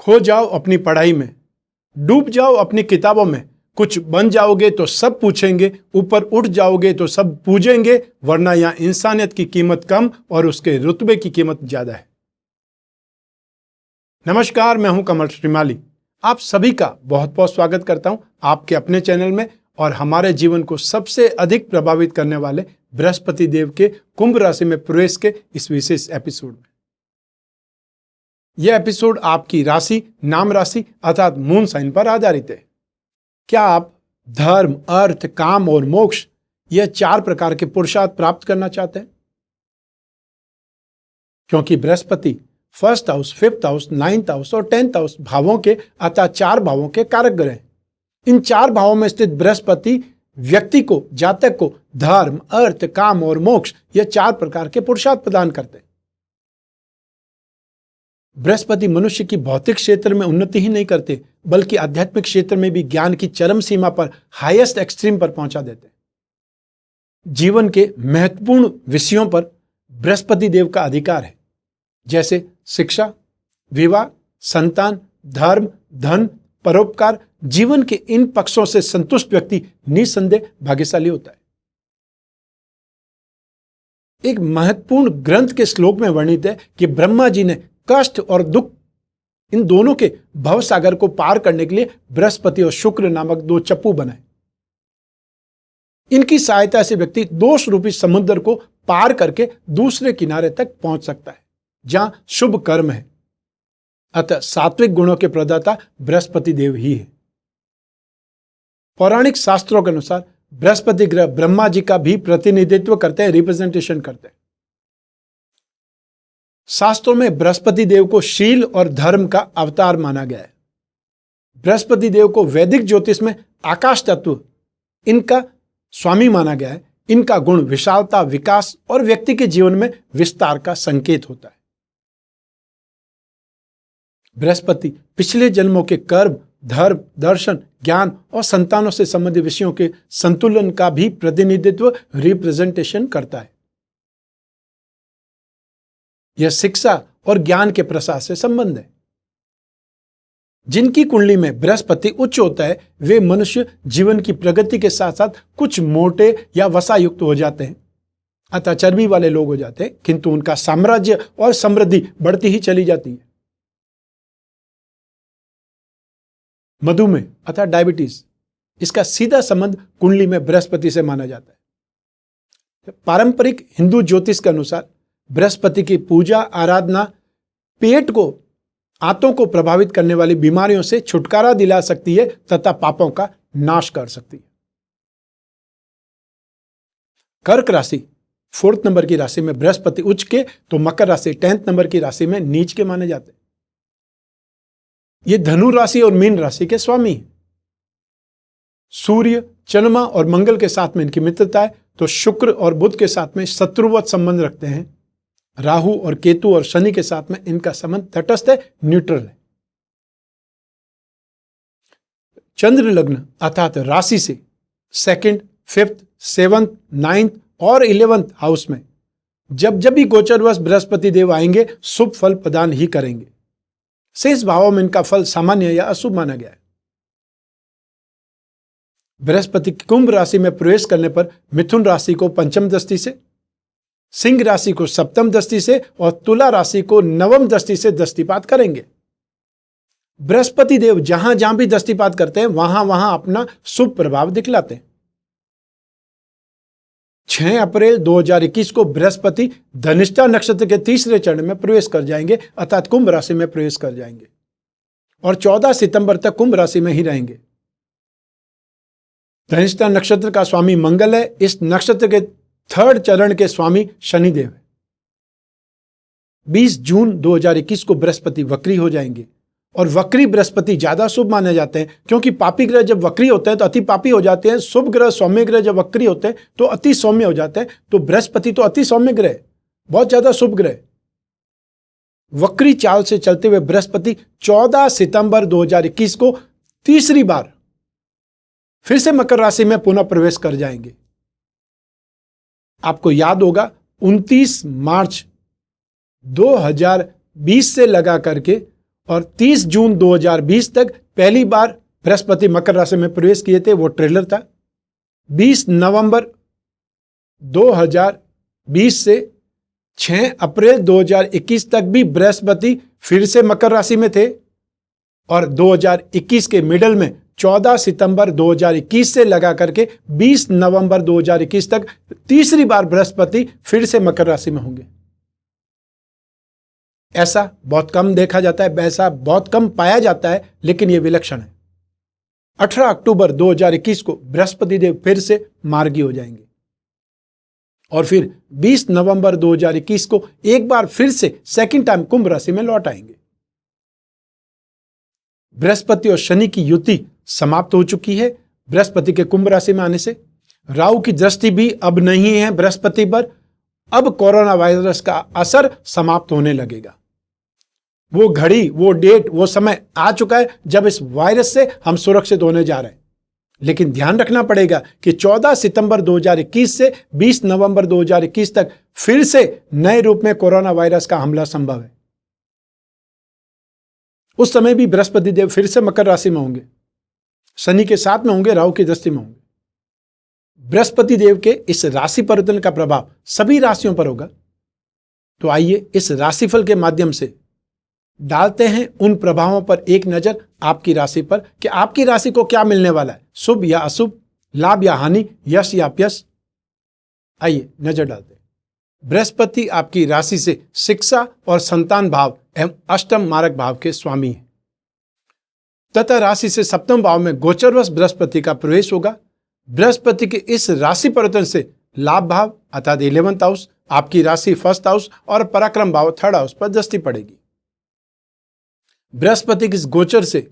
खो जाओ अपनी पढ़ाई में, डूब जाओ अपनी किताबों में, कुछ बन जाओगे तो सब पूछेंगे, ऊपर उठ जाओगे तो सब पूजेंगे, वरना यहां इंसानियत की कीमत कम और उसके रुतबे की कीमत ज्यादा है। नमस्कार, मैं हूं कमल श्रीमाली। आप सभी का बहुत बहुत स्वागत करता हूं आपके अपने चैनल में और हमारे जीवन को सबसे अधिक प्रभावित करने वाले बृहस्पति देव के कुंभ राशि में प्रवेश के इस विशेष एपिसोड में। यह एपिसोड आपकी राशि, नाम राशि अर्थात मून साइन पर आधारित है। क्या आप धर्म, अर्थ, काम और मोक्ष यह 4 प्रकार के पुरुषार्थ प्राप्त करना चाहते हैं? क्योंकि Brihaspati 1st house, 5th house, 9th house और 10th हाउस भावों के अर्थात 4 भावों के कारक ग्रह हैं। इन 4 भावों में स्थित बृहस्पति व्यक्ति को, जातक को धर्म, अर्थ, काम और मोक्ष यह 4 प्रकार के पुरुषार्थ प्रदान करते हैं। बृहस्पति मनुष्य की भौतिक क्षेत्र में उन्नति ही नहीं करते, बल्कि आध्यात्मिक क्षेत्र में भी ज्ञान की चरम सीमा पर, हाईएस्ट एक्सट्रीम पर पहुंचा देते हैं। जीवन के महत्वपूर्ण विषयों पर बृहस्पति देव का अधिकार है, जैसे शिक्षा, विवाह, संतान, धर्म, धन, परोपकार। जीवन के इन पक्षों से संतुष्ट व्यक्ति निसंदेह भाग्यशाली होता है। एक महत्वपूर्ण ग्रंथ के श्लोक में वर्णित है कि ब्रह्मा जी ने कष्ट और दुख इन दोनों के भव सागर को पार करने के लिए बृहस्पति और शुक्र नामक 2 चप्पू बनाए। इनकी सहायता से व्यक्ति दोष रूपी समुद्र को पार करके दूसरे किनारे तक पहुंच सकता है, जहां शुभ कर्म है। अतः सात्विक गुणों के प्रदाता बृहस्पति देव ही है। पौराणिक शास्त्रों के अनुसार बृहस्पति ग्रह ब्रह्मा जी का भी प्रतिनिधित्व करते हैं, रिप्रेजेंटेशन करते हैं। शास्त्रों में बृहस्पति देव को शील और धर्म का अवतार माना गया है। बृहस्पति देव को वैदिक ज्योतिष में आकाश तत्व इनका स्वामी माना गया है। इनका गुण विशालता, विकास और व्यक्ति के जीवन में विस्तार का संकेत होता है। बृहस्पति पिछले जन्मों के कर्म, धर्म, दर्शन, ज्ञान और संतानों से संबंधित विषयों के संतुलन का भी प्रतिनिधित्व, रिप्रेजेंटेशन करता है। यह शिक्षा और ज्ञान के प्रसार से संबंध है। जिनकी कुंडली में बृहस्पति उच्च होता है, वे मनुष्य जीवन की प्रगति के साथ साथ कुछ मोटे या वसायुक्त हो जाते हैं, अतः चर्बी वाले लोग हो जाते हैं, किंतु उनका साम्राज्य और समृद्धि बढ़ती ही चली जाती है। मधुमेह अर्थात डायबिटीज, इसका सीधा संबंध कुंडली में बृहस्पति से माना जाता है। पारंपरिक हिंदू ज्योतिष के अनुसार बृहस्पति की पूजा आराधना पेट को, आंतों को प्रभावित करने वाली बीमारियों से छुटकारा दिला सकती है तथा पापों का नाश कर सकती है। कर्क राशि 4th नंबर की राशि में बृहस्पति उच्च के तो मकर राशि 10th नंबर की राशि में नीच के माने जाते हैं। ये धनु राशि और मीन राशि के स्वामी हैं। सूर्य, चंद्रमा और मंगल के साथ में इनकी मित्रता है, तो शुक्र और बुध के साथ में शत्रुवत संबंध रखते हैं। राहु और केतु और शनि के साथ में इनका संबंध तटस्थ है, न्यूट्रल है। चंद्र लग्न अर्थात राशि से 2nd, 5th, 7th, 9th और 11th हाउस में जब भी गोचरवश बृहस्पति देव आएंगे, शुभ फल प्रदान ही करेंगे। शेष भावों में इनका फल सामान्य या अशुभ माना गया है। बृहस्पति कुंभ राशि में प्रवेश करने पर मिथुन राशि को 5th दृष्टि से, सिंह राशि को 7th दृष्टि से और तुला राशि को 9th दृष्टि से दृष्टिपात करेंगे। बृहस्पति देव जहां जहां भी दृष्टिपात करते हैं, वहां वहां अपना शुभ प्रभाव दिखलाते हैं। 6 अप्रैल 2021 को बृहस्पति धनिष्ठा नक्षत्र के 3रे चरण में प्रवेश कर जाएंगे, अर्थात कुंभ राशि में प्रवेश कर जाएंगे और 14 सितंबर तक कुंभ राशि में ही रहेंगे। धनिष्ठा नक्षत्र का स्वामी मंगल है। इस नक्षत्र के 3rd चरण के स्वामी शनिदेव है। 20 जून 2021 को बृहस्पति वक्री हो जाएंगे और वक्री बृहस्पति ज्यादा शुभ माने जाते हैं, क्योंकि पापी ग्रह जब वक्री होते हैं तो अति पापी हो जाते हैं। शुभ ग्रह, सौम्य ग्रह जब वक्री होते हैं तो अति सौम्य हो जाते हैं। तो बृहस्पति तो अति सौम्य ग्रह, बहुत ज्यादा शुभ ग्रह। वक्री चाल से चलते हुए बृहस्पति 14 सितंबर 2021 को तीसरी बार फिर से मकर राशि में पुनः प्रवेश कर जाएंगे। आपको याद होगा 29 मार्च 2020 से लगा करके और 30 जून 2020 तक पहली बार बृहस्पति मकर राशि में प्रवेश किए थे, वो ट्रेलर था। 20 नवंबर 2020 से 6 अप्रैल 2021 तक भी बृहस्पति फिर से मकर राशि में थे, और 2021 के मिडल में 14 सितंबर 2021 से लगा करके 20 नवंबर 2021 तक तीसरी बार बृहस्पति फिर से मकर राशि में होंगे। ऐसा बहुत कम देखा जाता है, ऐसा बहुत कम पाया जाता है, लेकिन यह विलक्षण है। 18 अक्टूबर 2021 को बृहस्पति देव फिर से मार्गी हो जाएंगे, और फिर 20 नवंबर 2021 को एक बार फिर से सेकंड टाइम कुंभ राशि में लौट आएंगे। बृहस्पति और शनि की युति समाप्त हो चुकी है बृहस्पति के कुंभ राशि में आने से। राहु की दृष्टि भी अब नहीं है बृहस्पति पर। अब कोरोना वायरस का असर समाप्त होने लगेगा। वो घड़ी, वो डेट, वो समय आ चुका है जब इस वायरस से हम सुरक्षित होने जा रहे हैं। लेकिन ध्यान रखना पड़ेगा कि 14 सितंबर 2021 से 20 नवंबर 2021 तक फिर से नए रूप में कोरोना वायरस का हमला संभव है। उस समय भी बृहस्पति देव फिर से मकर राशि में होंगे, शनि के साथ में होंगे, राहु की दृष्टि में होंगे। बृहस्पति देव के इस राशि परिवर्तन का प्रभाव सभी राशियों पर होगा। तो आइए इस राशिफल के माध्यम से डालते हैं उन प्रभावों पर एक नजर आपकी राशि पर, कि आपकी राशि को क्या मिलने वाला है, शुभ या अशुभ, लाभ या हानि, यश या अपयश। आइए नजर डालते हैं। बृहस्पति आपकी राशि से शिक्षा और संतान भाव एवं अष्टम मारक भाव के स्वामी हैं, तथा राशि से सप्तम भाव में गोचरवश बृहस्पति का प्रवेश होगा। बृहस्पति के इस राशि परिवर्तन से लाभ भाव अर्थात 11th हाउस, आपकी राशि फर्स्ट हाउस और पराक्रम भाव थर्ड हाउस पर दृष्टि पड़ेगी। बृहस्पति के इस गोचर से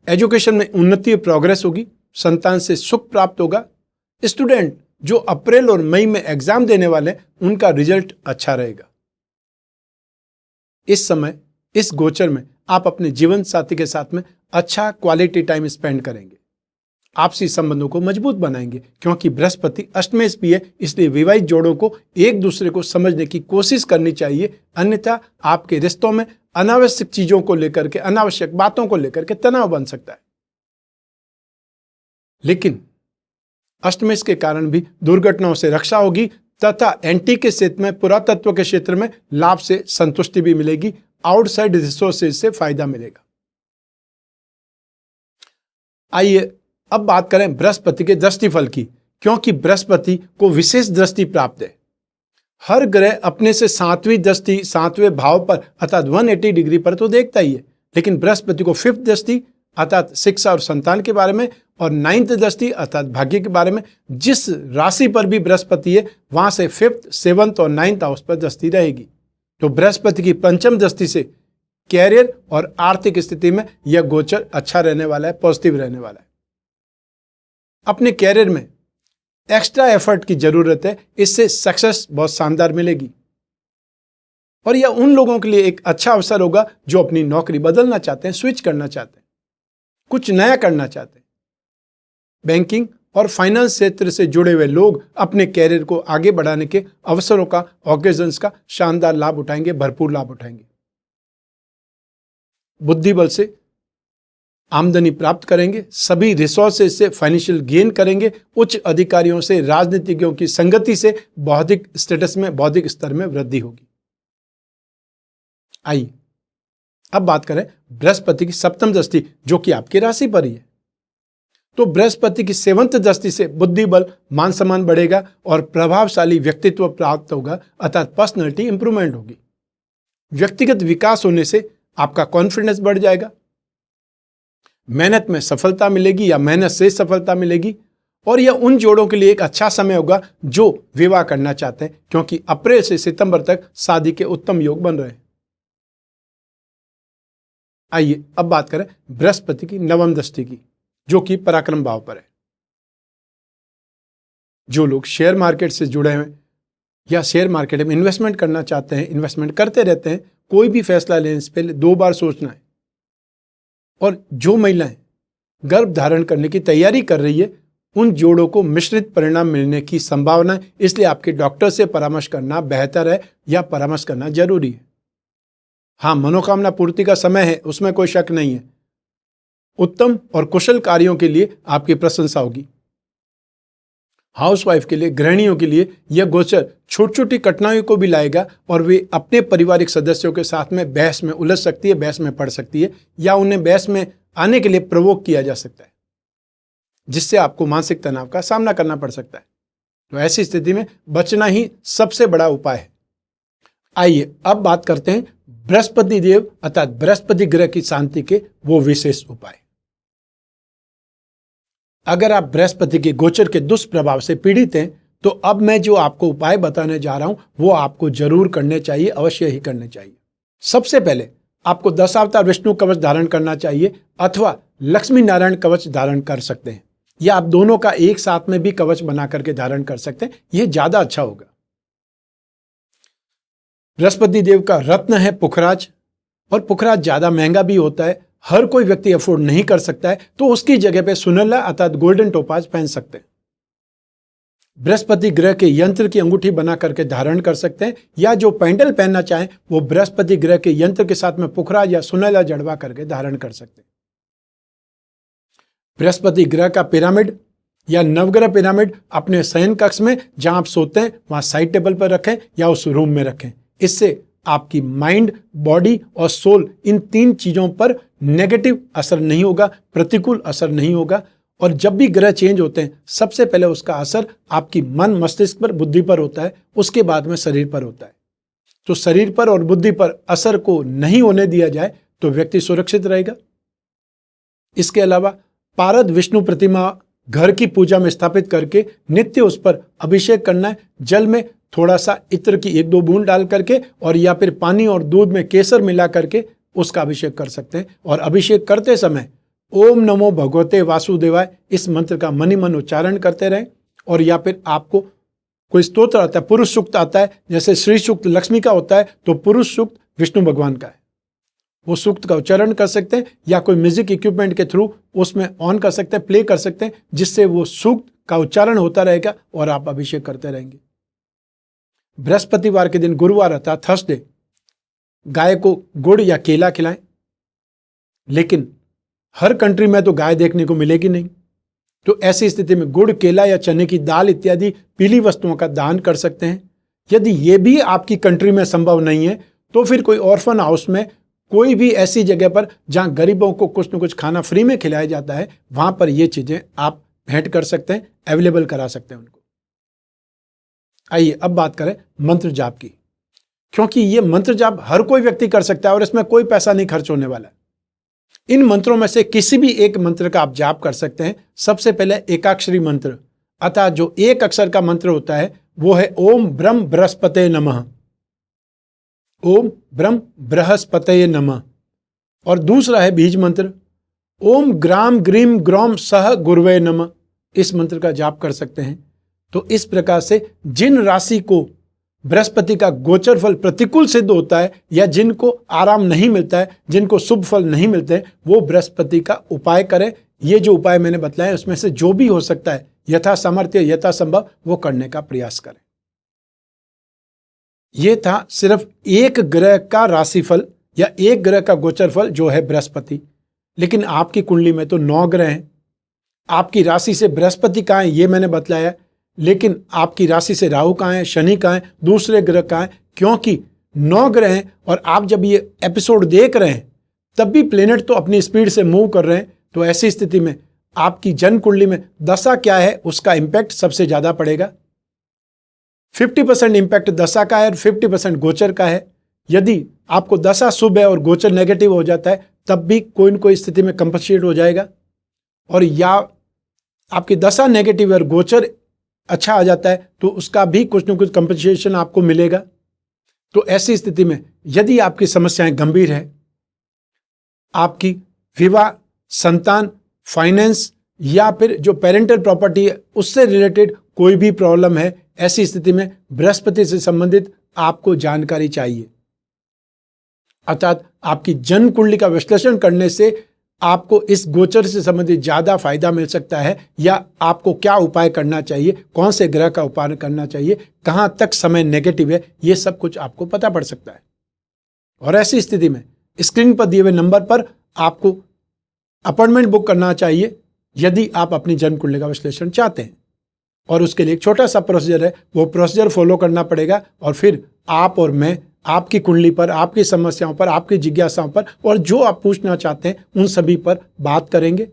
एजुकेशन में उन्नति और प्रोग्रेस होगी, संतान से सुख प्राप्त होगा। स्टूडेंट जो अप्रैल और मई में एग्जाम देने वाले हैं, उनका रिजल्ट अच्छा रहेगा। इस समय इस गोचर में आप अपने जीवन साथी के साथ में अच्छा क्वालिटी टाइम स्पेंड करेंगे, आपसी संबंधों को मजबूत बनाएंगे, क्योंकि बृहस्पति अष्टमेश भी है। इसलिए विवाहित जोड़ों को एक दूसरे को समझने की कोशिश करनी चाहिए, अन्यथा आपके रिश्तों में अनावश्यक चीजों को लेकर के, अनावश्यक बातों को लेकर के तनाव बन सकता है। लेकिन अष्टमेश के कारण भी दुर्घटनाओं से रक्षा होगी, तथा एंटी के क्षेत्र में, पुरातत्व के क्षेत्र में लाभ से संतुष्टि भी मिलेगी, आउटसाइड रिसोर्सेज से फायदा मिलेगा। आइए अब बात करें बृहस्पति के दृष्टिफल की, क्योंकि बृहस्पति को विशेष दृष्टि प्राप्त है। हर ग्रह अपने से 7वीं दृष्टि 7वें भाव पर अर्थात 180 डिग्री पर तो देखता ही है, लेकिन बृहस्पति को 5th दृष्टि अर्थात शिक्षा और संतान के बारे में, और 9th दृष्टि अर्थात भाग्य के बारे में। जिस राशि पर भी बृहस्पति है वहां से 5th, 7th और 9th हाउस पर दृष्टि रहेगी। तो बृहस्पति की पंचम दृष्टि से कैरियर और आर्थिक स्थिति में यह गोचर अच्छा रहने वाला है, पॉजिटिव रहने वाला है। अपने कैरियर में एक्स्ट्रा एफर्ट की जरूरत है, इससे सक्सेस बहुत शानदार मिलेगी। और यह उन लोगों के लिए एक अच्छा अवसर होगा जो अपनी नौकरी बदलना चाहते हैं, स्विच करना चाहते हैं, कुछ नया करना चाहते हैं। बैंकिंग और फाइनेंस क्षेत्र से जुड़े हुए लोग अपने कैरियर को आगे बढ़ाने के अवसरों का, ऑकेजन्स का शानदार लाभ उठाएंगे, भरपूर लाभ उठाएंगे। बुद्धि बल से आमदनी प्राप्त करेंगे, सभी रिसोर्सेज से फाइनेंशियल गेन करेंगे, उच्च अधिकारियों से, राजनीतिज्ञों की संगति से बौद्धिक स्टेटस में, बौद्धिक स्तर में वृद्धि होगी। आइए अब बात करें बृहस्पति की सप्तम दृष्टि, जो कि आपकी राशि पर ही है। तो बृहस्पति की 7th दृष्टि से बुद्धि बल, मान सम्मान बढ़ेगा और प्रभावशाली व्यक्तित्व प्राप्त होगा, अर्थात पर्सनैलिटी इंप्रूवमेंट होगी। व्यक्तिगत विकास होने से आपका कॉन्फिडेंस बढ़ जाएगा, मेहनत में सफलता मिलेगी या मेहनत से सफलता मिलेगी। और यह उन जोड़ों के लिए एक अच्छा समय होगा जो विवाह करना चाहते हैं, क्योंकि अप्रैल से सितंबर तक शादी के उत्तम योग बन रहे हैं। आइए अब बात करें बृहस्पति की 9वीं दृष्टि की, जो कि पराक्रम भाव पर है। जो लोग शेयर मार्केट से जुड़े हैं या शेयर मार्केट में इन्वेस्टमेंट करना चाहते हैं, इन्वेस्टमेंट करते रहते हैं, कोई भी फैसला लेने से पहले 2 बार सोचना है। और जो महिलाएं गर्भ धारण करने की तैयारी कर रही है, उन जोड़ों को मिश्रित परिणाम मिलने की संभावना है, इसलिए आपके डॉक्टर से परामर्श करना बेहतर है या परामर्श करना जरूरी है। हाँ, मनोकामना पूर्ति का समय है, उसमें कोई शक नहीं है। उत्तम और कुशल कार्यों के लिए आपकी प्रशंसा होगी। हाउसवाइफ के लिए, गृहिणियों के लिए यह गोचर छोटी छोटी कठिनाइयों को भी लाएगा और वे अपने पारिवारिक सदस्यों के साथ में बहस में उलझ सकती है, बहस में पड़ सकती है, या उन्हें बहस में आने के लिए प्रवोक किया जा सकता है, जिससे आपको मानसिक तनाव का सामना करना पड़ सकता है। तो ऐसी स्थिति में बचना ही सबसे बड़ा उपाय है। आइए अब बात करते हैं बृहस्पति देव अर्थात बृहस्पति ग्रह की शांति के वो विशेष उपाय। अगर आप बृहस्पति के गोचर के दुष्प्रभाव से पीड़ित हैं तो अब मैं जो आपको उपाय बताने जा रहा हूं वो आपको जरूर करने चाहिए, अवश्य ही करने चाहिए। सबसे पहले आपको दशावतार विष्णु कवच धारण करना चाहिए अथवा लक्ष्मी नारायण कवच धारण कर सकते हैं, या आप दोनों का एक साथ में भी कवच बना करके धारण कर सकते हैं, यह ज्यादा अच्छा होगा। बृहस्पति देव का रत्न है पुखराज, और पुखराज ज्यादा महंगा भी होता है, हर कोई व्यक्ति अफोर्ड नहीं कर सकता है, तो उसकी जगह पे सुनहला अर्थात गोल्डन टोपाज पहन सकते हैं। बृहस्पति ग्रह के यंत्र की अंगूठी बना करके धारण कर सकते हैं, या जो पैंडल पहनना चाहें वो बृहस्पति ग्रह के यंत्र के साथ में पुखराज या सुनहला जड़वा करके धारण कर सकते हैं। बृहस्पति ग्रह का पिरामिड या नवग्रह पिरामिड अपने शयन कक्ष में जहां आप सोते हैं वहां साइड टेबल पर रखें या उस रूम में रखें। इससे आपकी माइंड, बॉडी और सोल, इन तीन चीजों पर नेगेटिव असर नहीं होगा, प्रतिकूल असर नहीं होगा। और जब भी ग्रह चेंज होते हैं सबसे पहले उसका असर आपकी मन, मस्तिष्क पर, बुद्धि पर होता है, उसके बाद में शरीर पर होता है। तो शरीर पर और बुद्धि पर असर को नहीं होने दिया जाए तो व्यक्ति सुरक्षित रहेगा। इसके अलावा पारद विष्णु प्रतिमा घर की पूजा में स्थापित करके नित्य उस पर अभिषेक करना है। जल में थोड़ा सा इत्र की 1-2 बूंद डाल करके और या फिर पानी और दूध में केसर मिला करके उसका अभिषेक कर सकते हैं। और अभिषेक करते समय ओम नमो भगवते वासुदेवाय इस मंत्र का मनी मन उच्चारण करते रहें। और या फिर आपको कोई स्तोत्र आता है, पुरुष सूक्त आता है, जैसे श्री सूक्त लक्ष्मी का होता है तो पुरुष सूक्त विष्णु भगवान का है, वो सूक्त का उच्चारण कर सकते हैं, या कोई म्यूजिक इक्विपमेंट के थ्रू उसमें ऑन कर सकते हैं, प्ले कर सकते हैं, जिससे वो सूक्त का उच्चारण होता रहेगा और आप अभिषेक करते रहेंगे। बृहस्पतिवार के दिन, गुरुवार अर्थात थर्सडे, गाय को गुड़ या केला खिलाएं। लेकिन हर कंट्री में तो गाय देखने को मिलेगी नहीं, तो ऐसी स्थिति में गुड़, केला या चने की दाल इत्यादि पीली वस्तुओं का दान कर सकते हैं। यदि ये भी आपकी कंट्री में संभव नहीं है तो फिर कोई ऑर्फन हाउस में, कोई भी ऐसी जगह पर जहां गरीबों को कुछ न कुछ खाना फ्री में खिलाया जाता है, वहां पर ये चीजें आप भेंट कर सकते हैं, अवेलेबल करा सकते हैं उनको। आइए अब बात करें मंत्र जाप की, क्योंकि ये मंत्र जाप हर कोई व्यक्ति कर सकता है और इसमें कोई पैसा नहीं खर्च होने वाला है। इन मंत्रों में से किसी भी एक मंत्र का आप जाप कर सकते हैं। सबसे पहले एकाक्षरी मंत्र, अतः जो एक अक्षर का मंत्र होता है वो है ओम ब्रह्म बृहस्पते नमः, ओम ब्रह्म बृहस्पतये नमः। और दूसरा है बीज मंत्र, ओम ग्राम ग्रीम ग्रौम सह गुरुवे नमः। इस मंत्र का जाप कर सकते हैं। तो इस प्रकार से जिन राशि को बृहस्पति का गोचर फल प्रतिकूल सिद्ध होता है, या जिनको आराम नहीं मिलता है, जिनको शुभ फल नहीं मिलते हैं, वो बृहस्पति का उपाय करें। ये जो उपाय मैंने बताया उसमें से जो भी हो सकता है यथा सामर्थ्य, यथा संभव वो करने का प्रयास करें। ये था सिर्फ एक ग्रह का राशिफल या एक ग्रह का गोचर फल जो है बृहस्पति। लेकिन आपकी कुंडली में तो 9 ग्रह हैं। आपकी राशि से बृहस्पति कहाँ है ये मैंने बतलाया, लेकिन आपकी राशि से राहु कहाँ है, शनि कहाँ है, दूसरे ग्रह कहाँ है, क्योंकि 9 ग्रह हैं। और आप जब ये एपिसोड देख रहे हैं तब भी प्लेनेट तो अपनी स्पीड से मूव कर रहे हैं। तो ऐसी स्थिति में आपकी जन्म कुंडली में दशा क्या है उसका इंपैक्ट सबसे ज्यादा पड़ेगा। 50% इंपैक्ट दशा का है और 50% गोचर का है। यदि आपको दशा शुभ है और गोचर नेगेटिव हो जाता है तब भी कोई न कोई स्थिति में कंपनसेट हो जाएगा, और या आपकी दशा नेगेटिव है और गोचर अच्छा आ जाता है तो उसका भी कुछ न कुछ कंपनसेशन आपको मिलेगा। तो ऐसी स्थिति में यदि आपकी समस्याएं गंभीर है, आपकी विवाह, संतान, फाइनेंस या फिर जो पेरेंटल प्रॉपर्टी है उससे रिलेटेड कोई भी प्रॉब्लम है, ऐसी स्थिति में बृहस्पति से संबंधित आपको जानकारी चाहिए। अर्थात आपकी जन्म कुंडली का विश्लेषण करने से आपको इस गोचर से संबंधित ज्यादा फायदा मिल सकता है, या आपको क्या उपाय करना चाहिए, कौन से ग्रह का उपाय करना चाहिए, कहां तक समय नेगेटिव है, ये सब कुछ आपको पता पड़ सकता है। और ऐसी स्थिति में स्क्रीन पर दिए हुए नंबर पर आपको अपॉइंटमेंट बुक करना चाहिए यदि आप अपनी जन्म कुंडली का विश्लेषण चाहते हैं। और उसके लिए एक छोटा सा प्रोसीजर है, वो प्रोसीजर फॉलो करना पड़ेगा और फिर आप और मैं आपकी कुंडली पर, आपकी समस्याओं पर, आपकी जिज्ञासाओं पर और जो आप पूछना चाहते हैं उन सभी पर बात करेंगे,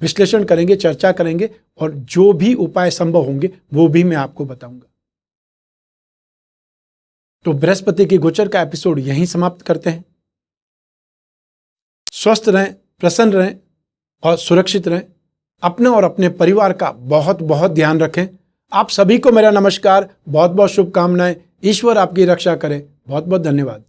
विश्लेषण करेंगे, चर्चा करेंगे और जो भी उपाय संभव होंगे वो भी मैं आपको बताऊंगा। तो बृहस्पति की गोचर का एपिसोड यहीं समाप्त करते हैं। स्वस्थ रहें, प्रसन्न रहें और सुरक्षित रहें। अपने और अपने परिवार का बहुत बहुत ध्यान रखें। आप सभी को मेरा नमस्कार, बहुत बहुत शुभकामनाएं। ईश्वर आपकी रक्षा करे। बहुत बहुत धन्यवाद।